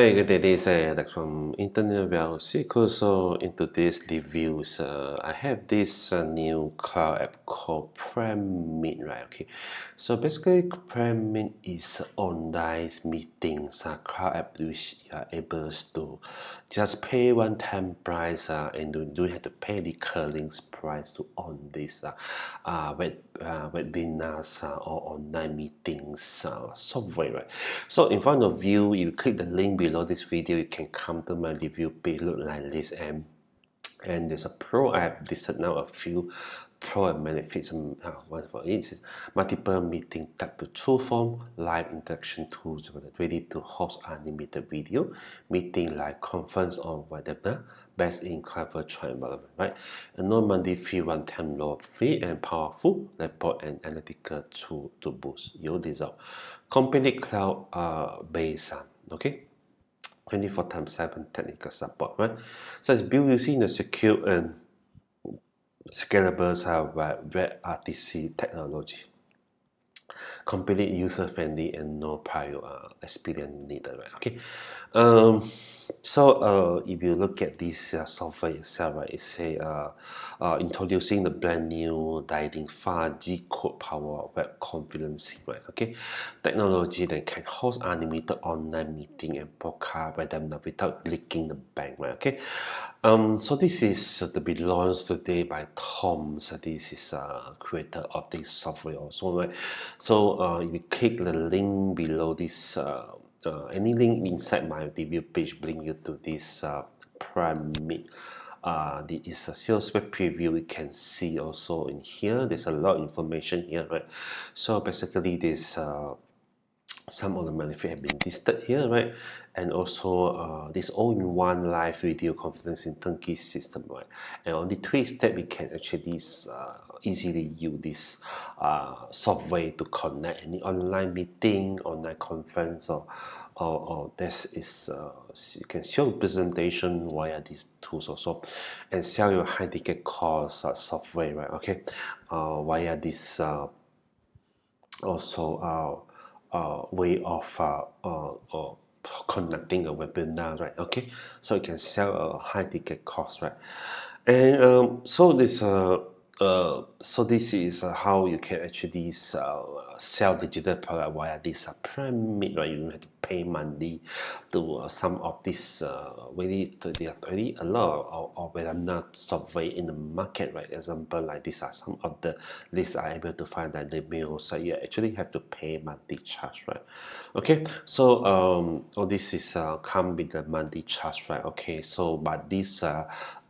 Hey, good day. This is Alex from Internet Reality. So into this reviews, I have this new cloud app called PrimeMeet, right? Okay. So basically, PrimeMeet is online meetings cloud app which you are able to just pay one-time price and you don't have to pay recurring price to on this webinars or online meetings software, right? So in front of you, you click the link below this video, you can come to my review page, look like this, and there's a pro app listed now a few pro and benefits. One for it is multiple meeting type to true form, live interaction tools ready to host unlimited video, meeting like conference or webinar, best in cloud virtual environment, right? A no monthly fee, one-time low free and powerful report and analytical tool to boost your result. Completely cloud based, okay? 24/7 technical support, right? So it's built using the secure and scalable WebRTC technology. Completely user-friendly and no prior experience needed, right? Okay. If you look at this software itself, right, it's introducing the brand new Guiding 5G code power web conferencing, right? Okay, technology that can host unlimited online meeting and broadcast webinar without leaking the bank, right? Okay. So this is to be launched today by Tom. So this is creator of this software also, right? So if you click the link below this, any link inside my review page bring you to this PrimeMeet. This is a sales web preview. We can see also in here. There's a lot of information here, right? So basically, this some of the benefits have been listed here, right? And also this all-in-one live video conferencing turnkey system, right? And on the 3 steps, we can actually easily use this software to connect any online meeting, online conference, or this is you can show presentation via these tools also, and sell your high ticket cost software, right? Okay, via this also way of conducting a webinar, right? Okay, so you can sell a high ticket cost, right? And so this is how you can actually sell digital product via this PrimeMeet, right? You don't have to pay monthly to some of this there are already a lot of webinar software in the market, right? Example like these are some of the lists are able to find that the mail, so you actually have to pay monthly charge, right? Okay, so all this is come with the monthly charge, right? Okay, so but this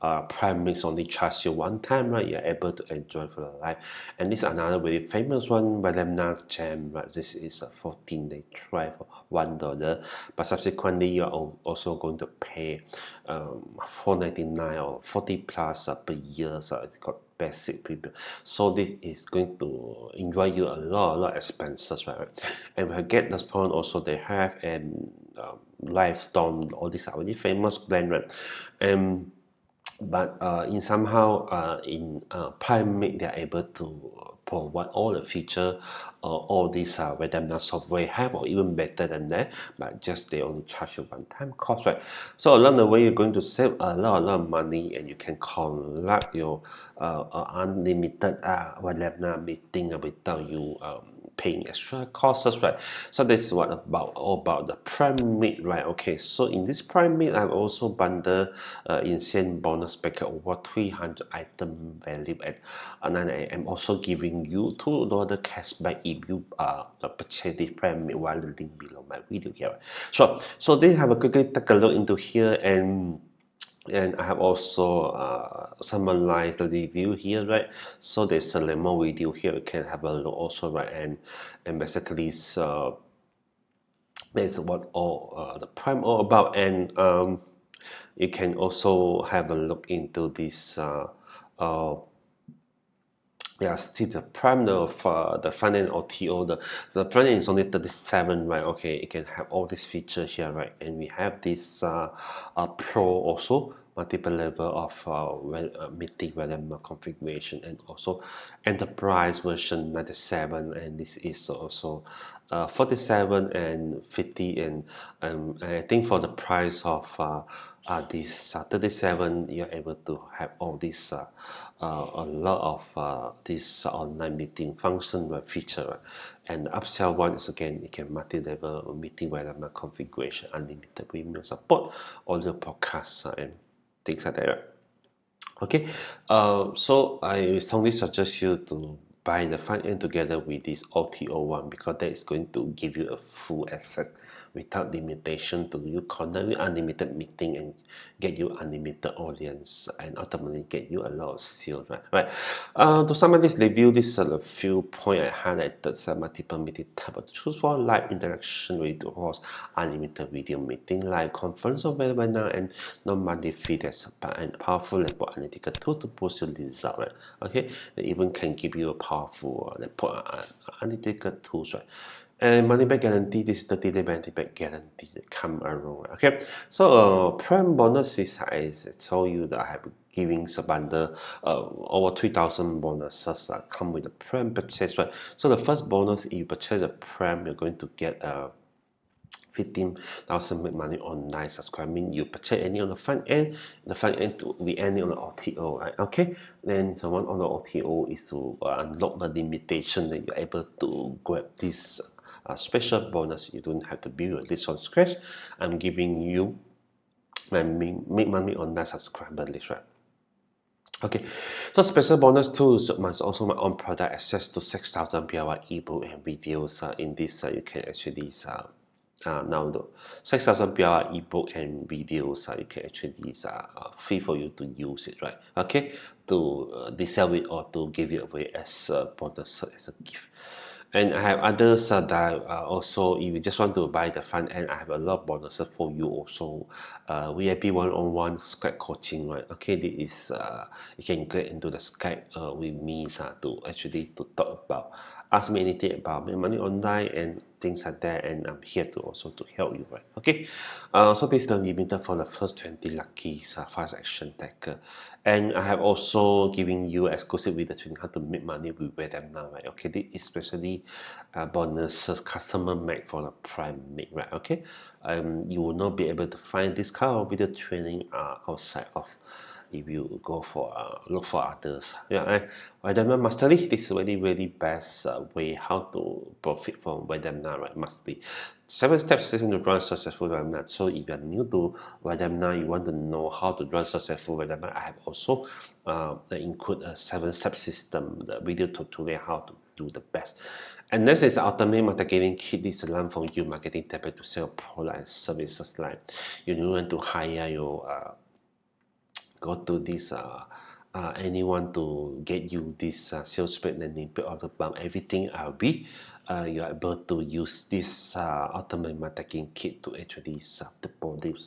PrimeMeet only charge you one time, right? You're able to enjoy for the life. And this is another very famous one, webinar jam, right? This is a 14-day trial for $1, but subsequently you are also going to pay $4.99 or 40 plus per year. So it's got basic premium. So this is going to enjoy you a lot of expenses, right? And when I get this point also, they have and Livestorm, all these are really famous brand, right? But in somehow in PrimeMeet, they are able to provide all the feature all these webinar software have, or even better than that, but just they only charge you one-time cost, right? So along the way, you're going to save a lot of money, and you can conduct your unlimited webinar meeting without you paying extra costs, right? So that's what all about the PrimeMeet, right? Okay, so in this PrimeMeet, I've also bundled insane bonus packet over 300 item value, and then I am also giving you $2 cashback if you purchase this PrimeMeet via the link below my video here. So they have a quickly take a look into here, and I have also summarized the review here, right? So there's a demo video here. You can have a look also, right? And basically, that's what all the Prime all about. And you can also have a look into this. Yeah, still the Prime the front end OTO, the front end is only 37, right? Okay, you can have all these features here, right? And we have this Pro also, multiple level of meeting webinar configuration, and also enterprise version 97, and this is also 47 and 50, and I think for the price of this 37, you're able to have all this a lot of this online meeting function or feature. And the upsell one is again, you can multi-level meeting webinar configuration, unlimited premium support, audio podcasts and things like that. Okay, so I strongly suggest you to buy the front end together with this OTO one, because that is going to give you a full access without limitation to you conduct unlimited meeting and get you unlimited audience and ultimately get you a lot of sales, right? To summarize this review, this are a few points I highlighted. Multiple meeting type of choose for live interaction with host, unlimited video meeting, live conference or webinar, and non-monthly fee. That's and powerful report analytical tool to boost your result, right? Okay, they even can give you a powerful report analytical tools, right? And money back guarantee, this 30-day money back guarantee that come along. Okay, so prime bonus is I told you that I have giving a bundle over 3,000 bonuses that come with the prime purchase, right? So the first bonus, if you purchase a prime, you're going to get 15,000 make money online subscribe. Mean you purchase any on the front end will be any on the OTO, right? Okay, then the one on the OTO is to unlock the limitation that you're able to grab this special bonus. You don't have to build this from scratch. I'm giving you my make money online subscriber list, right? Okay, so special bonus tools must also my own product access to 6,000 PLR ebook and videos. In this, you can actually now the 6,000 PLR ebook and videos. You can actually free for you to use it, right? Okay, to resell it or to give it away as a bonus, as a gift. And I have others that also, if you just want to buy the front end, I have a lot of bonuses for you also. VIP one-on-one Skype coaching, right? Okay, this is you can get into the Skype with me to actually to talk about, ask me anything about my money online and things like that, and I'm here to also to help you, right? Okay, so this is the limited for the first 20 lucky fast action taker, and I have also given you exclusive with the training how to make money with webinar, right? Okay, this is especially bonuses customer make for the PrimeMeet, right? Okay, you will not be able to find this kind of video training outside of if you go for look for others. Yeah, webinar mastery, this is really best way how to profit from webinar, right? Must be 7 steps to run successful webinar. So if you are new to webinar, you want to know how to run successful webinar, I have also include a 7-step system, the video tutorial how to do the best. And this is ultimate marketing kit. This is learn from you marketing template to sell product and services. Like you don't want to hire your go to this anyone to get you this sales spread landing page of the bomb, everything I'll be you are able to use this ultimate marketing kit to actually produce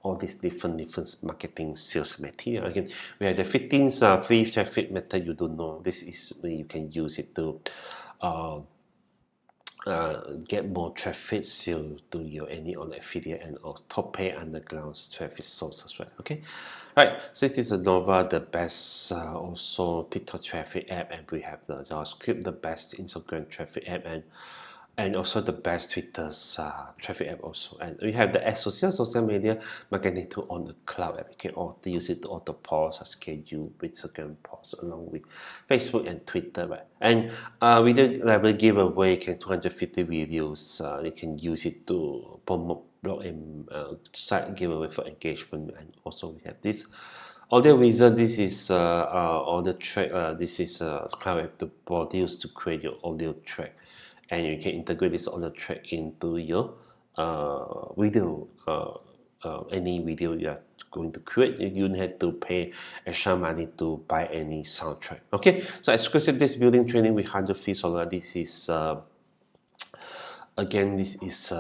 all these different marketing sales material. Again, we have the 15 free traffic method. You don't know, this is where you can use it to get more traffic sale to your any on affiliate and or top pay underground traffic sources, right? Okay, right. So this is a Nova, the best also TikTok traffic app, and we have the JavaScript, the best Instagram traffic app, and also the best Twitter's traffic app also. And we have the social media marketing tool on the cloud app. You can auto use it to auto pause, schedule with Instagram posts along with Facebook and Twitter, right? And we did level giveaway, you can 250 videos. You can use it to promote blog and site giveaway for engagement. And also we have this audio wizard. This is audio track. This is cloud app to produce to create your audio track, and you can integrate this audio track into your video. Any video you are going to create, you don't have to pay extra money to buy any soundtrack. Okay, so exclusive this building training with 100 fees already. This is Again, this is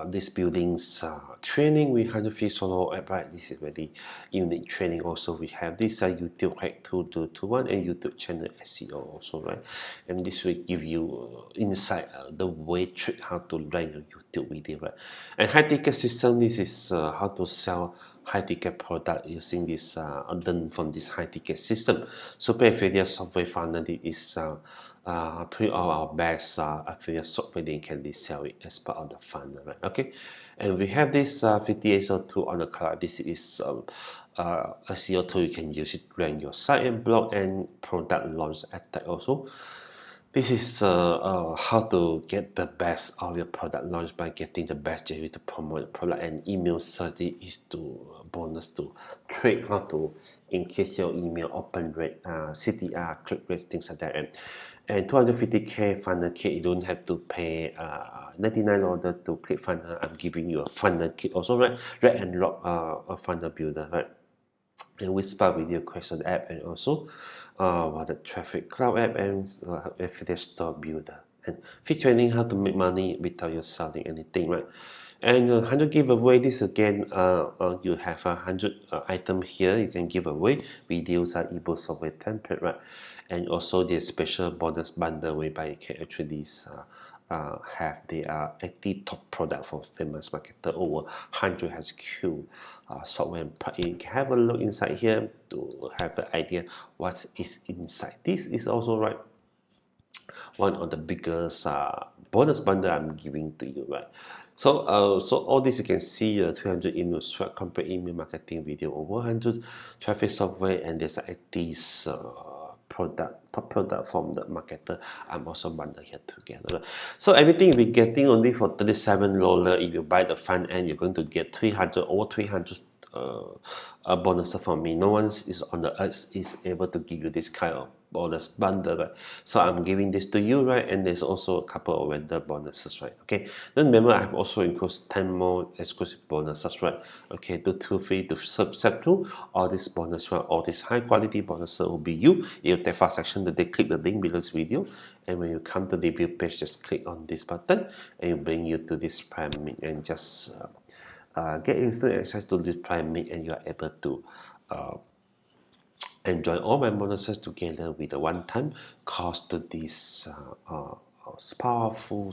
this building's training with 100 free solo app, right? This is very unique training. Also, we have this YouTube hack 221 and YouTube channel SEO also, right? And this will give you insight the way trick how to rank your YouTube video, right? And high ticket system, this is how to sell high ticket product using this done from this high ticket system. Super affiliate software funnel is three of our best affiliate software they can resell it as part of the funnel, right? Okay, and we have this 50 SEO tool on the cloud. This is a SEO tool you can use it to rank your site and blog and product launch attack also. This is how to get the best of your product launch by getting the best JV to promote the product, and email study is to bonus to trade how to increase your email open rate, CTR, click rate, things like that. And 250k funnel kit, you don't have to pay $99 to click funnel. I'm giving you a funnel kit also, right? Drag and drop a funnel builder, right? And Whisper video question app, and also the traffic cloud app, and affiliate store builder, and free training how to make money without you selling anything, right? And 100 giveaway, this again you have 100 item here you can give away videos and ebooks software template, right? And also the special bonus bundle whereby you can actually have the 80 top product for famous marketer, over 100 HQ software. You can have a look inside here to have an idea what is inside. This is also, right, one of the biggest bonus bundle I'm giving to you, right? So all this you can see 300 email swag, complete email marketing video, over 100 traffic software, and there's these top product from the marketer. I'm also bundled here together. So everything we're getting only for $37. If you buy the front end, you're going to get 300 over 300 bonus from me. No one is on the earth is able to give you this kind of bonus bundle, right? So I'm giving this to you, right? And there's also a couple of vendor bonuses, right? Okay, then remember I've also included 10 more exclusive bonuses, right? Okay, to feel free to subscribe to all these bonuses, right? All these high quality bonuses will be you. You take fast action that they click the link below this video, and when you come to the review page, just click on this button and it will bring you to this PrimeMeet, and just get instant access to this PrimeMeet, and you are able to enjoy all my bonuses together with a one-time cost to this powerful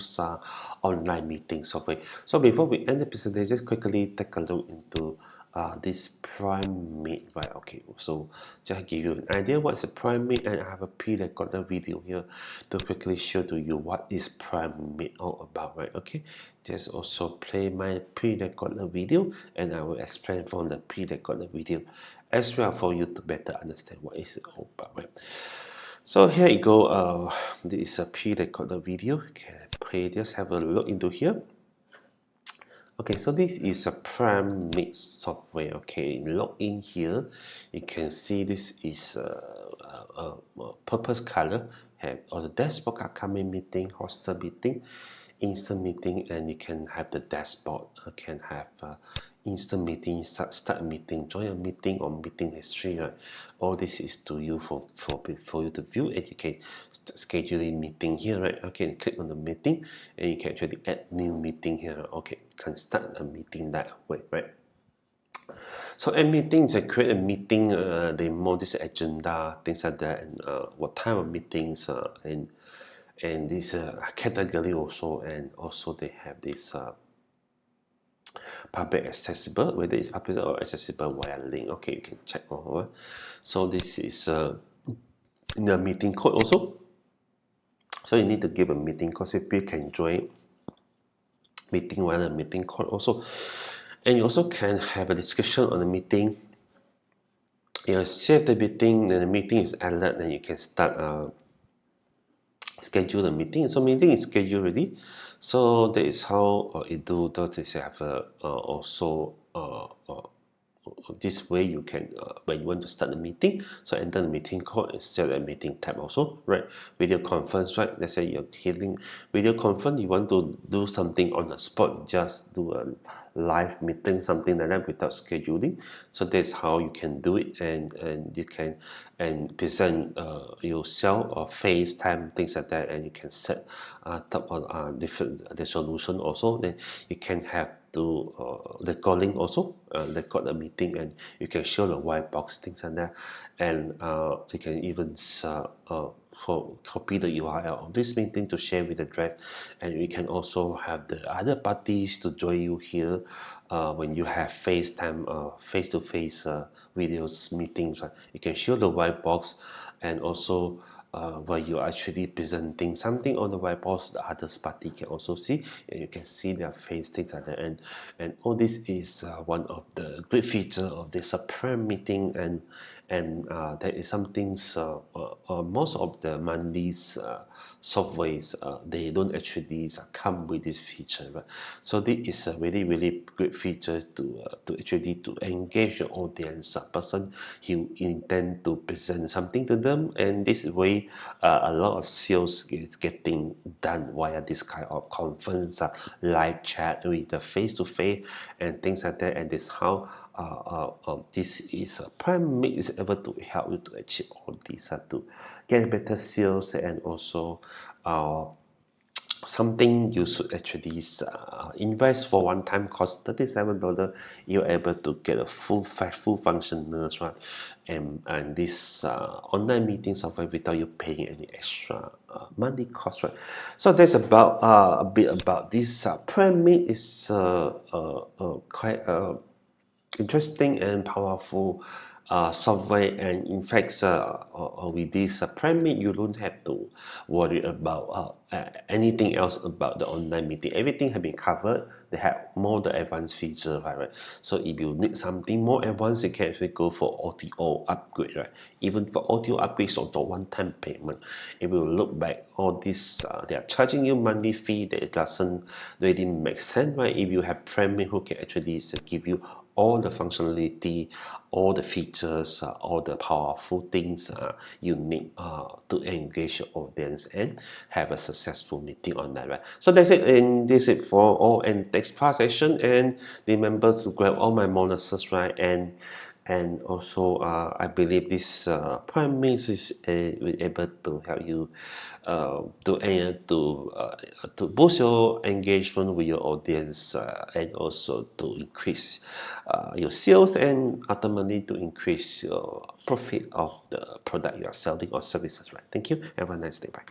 online meeting software. So before we end the presentation, just quickly take a look into this PrimeMeet, right? Okay, so just give you an idea what's a PrimeMeet, and I have a pre-recorded video here to quickly show to you what is PrimeMeet all about, right? Okay, just also play my pre-recorded video, and I will explain from the pre-recorded video as well for you to better understand what is it all about, right? So here you go. This is a pre-recorded video. You can play, just have a look into here. Okay, so this is a PrimeMeet software. Okay, log in here. You can see this is a purple color. Have all the dashboard, upcoming meeting, hosted meeting, instant meeting, and you can have the dashboard. You can have instant meeting, start meeting, join a meeting, or meeting history, right? All this is to you for you to view, and you can schedule a meeting here, right? Okay, click on the meeting, and you can actually add new meeting here. Okay, you can start a meeting that way, right? So at meetings, I create a meeting, they mod this agenda, things like that, and what type of meetings, and this category also, and also they have this public accessible, whether it's public or accessible via link. Okay, you can check over. So this is in the meeting code also. So you need to give a meeting code so people can join meeting via the meeting code also. And you also can have a discussion on the meeting. You save the meeting, then the meeting is alert, then you can start schedule the meeting. So meeting is scheduled already. So that is how it do. That is have also this way you can when you want to start the meeting, so enter the meeting code and set a meeting tab also, right? Video conference, right? Let's say you're hitting video conference, you want to do something on the spot, just do a live meeting, something like that without scheduling. So that's how you can do it, and you can present yourself or FaceTime, things like that, and you can set top on different the solution also. Then you can have to recording also, record the meeting, and you can show the white box, things like that, and you can even copy the URL of this meeting to share with the rest, and we can also have the other parties to join you here when you have FaceTime face-to-face videos meetings, right? You can show the white box, and also where you're actually presenting something on the whiteboard, the other party can also see, and you can see their face, things like that. And all this is one of the great feature of this PrimeMeet, and there is some things most of the monthly's softwares they don't actually come with this feature, right? So this is a really great feature to actually to engage the audience, person who intend to present something to them, and this way a lot of sales is getting done via this kind of conference, live chat with the face-to-face and things like that. And this how this is PrimeMeet is able to help you to achieve all these to get better sales, and also something you should actually invest for one time cost $37. You're able to get a full functionals, right? And this online meeting software without you paying any extra money cost, right? So that's about a bit about this. PrimeMeet is quite interesting and powerful software, and in fact with this PrimeMeet you don't have to worry about anything else about the online meeting. Everything has been covered. They have more the advanced feature, right? So if you need something more advanced, you can actually go for OTO upgrade, right? Even for OTO upgrade, so the one-time payment, if you look back all this they are charging you monthly fee that doesn't really make sense, right? If you have PrimeMeet who can actually give you all the functionality, all the features, all the powerful things you need to engage your audience and have a successful meeting on that, right? So that's it, and this is for all and next part session. And remember to grab all my bonuses, right? And also I believe this PrimeMeet is able to help you to boost your engagement with your audience, and also to increase your sales, and ultimately to increase your profit of the product you are selling or services, right? Thank you. Have a nice day. Bye.